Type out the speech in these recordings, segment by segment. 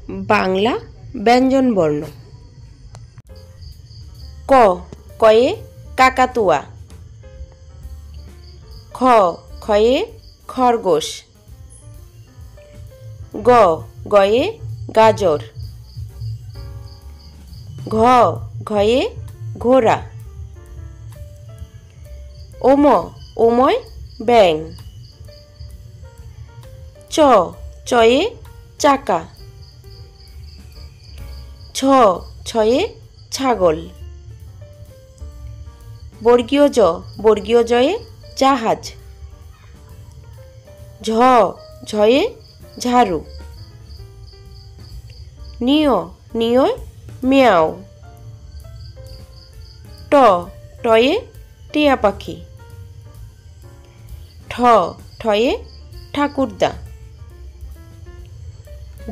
বাংলা ব্যঞ্জনবর্ণ। ক কয়ে কাকাতুয়া। খ খয়ে খরগোশ। গ গয়ে গাজর। ঘ ঘয়ে ঘোড়া। ওম ওময় ব্যাঙ। চ চয়ে চাকা। ছ ছয়ে ছাগল। বর্গীয় জ বর্গীয় জয়ে জাহাজ। ঝ ঝয়ে ঝাড়ু। নিয় নিয় মিয়াও। ট টয়ে টিয়া পাখি। ঠ ঠয়ে ঠাকুরদা।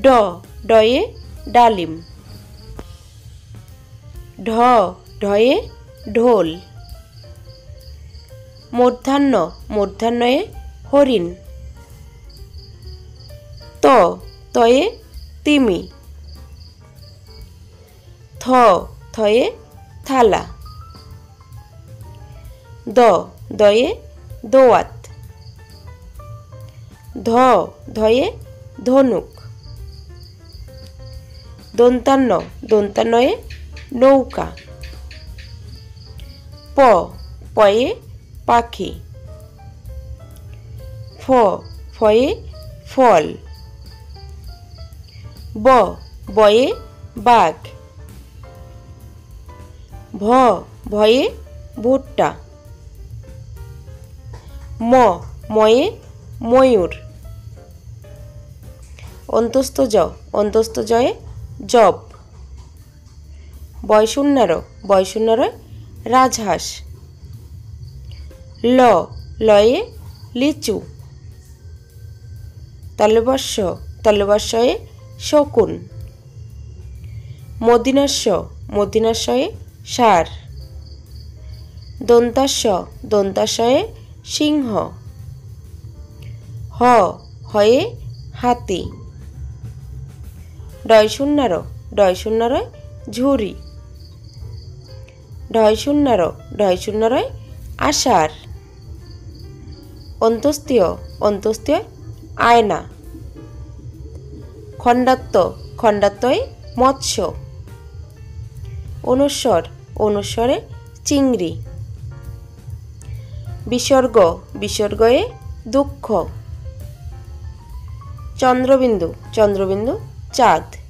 ড ডয়ে ডালিম। ঢ ঢয়ে ঢোল। মূর্ধন্য মূর্ধন্যয়ে হরিণ। ত তয়ে তিমি। থ থয়ে থালা। দ দয়ে দোয়াত। ধ ধয়ে ধনুক। দন্তান্ন দন্তান্নয়ে নৌকা। প পয়ে পাখি। ফ ফয়ে ফল। ব বয়ে বাঘ। ভ ভয়ে ভুট্টা। ম ময়ে ময়ূর। অন্তস্থ জ অন্তস্থ জয়ে জব। বয়শূন্যর বয়শূন্যরে রাজহাঁস। ল লয়ে লিচু। তলবস্য তলবস্যয়ে শকুন। মদিনাস্য মদিনাস্যয়ে ষাঁড়। দন্তাস্য দন্তাস্যয়ে সিংহ। হ হয়ে হাতি। ডয়শূন্যর ডয়শূন্যরে ঝুরি। ঢয়শূন্যর ঢয়শূন্যরে আষাঢ়। অন্তস্তীয় অন্তস্তীয় আয়না। খণ্ডাত্ব খণ্ডাত্বয়ে মৎস্য। অনুস্বর অনুস্বরে চিংড়ি। বিসর্গ বিসর্গয়ে দুঃখ। চন্দ্রবিন্দু চন্দ্রবিন্দু চাঁদ।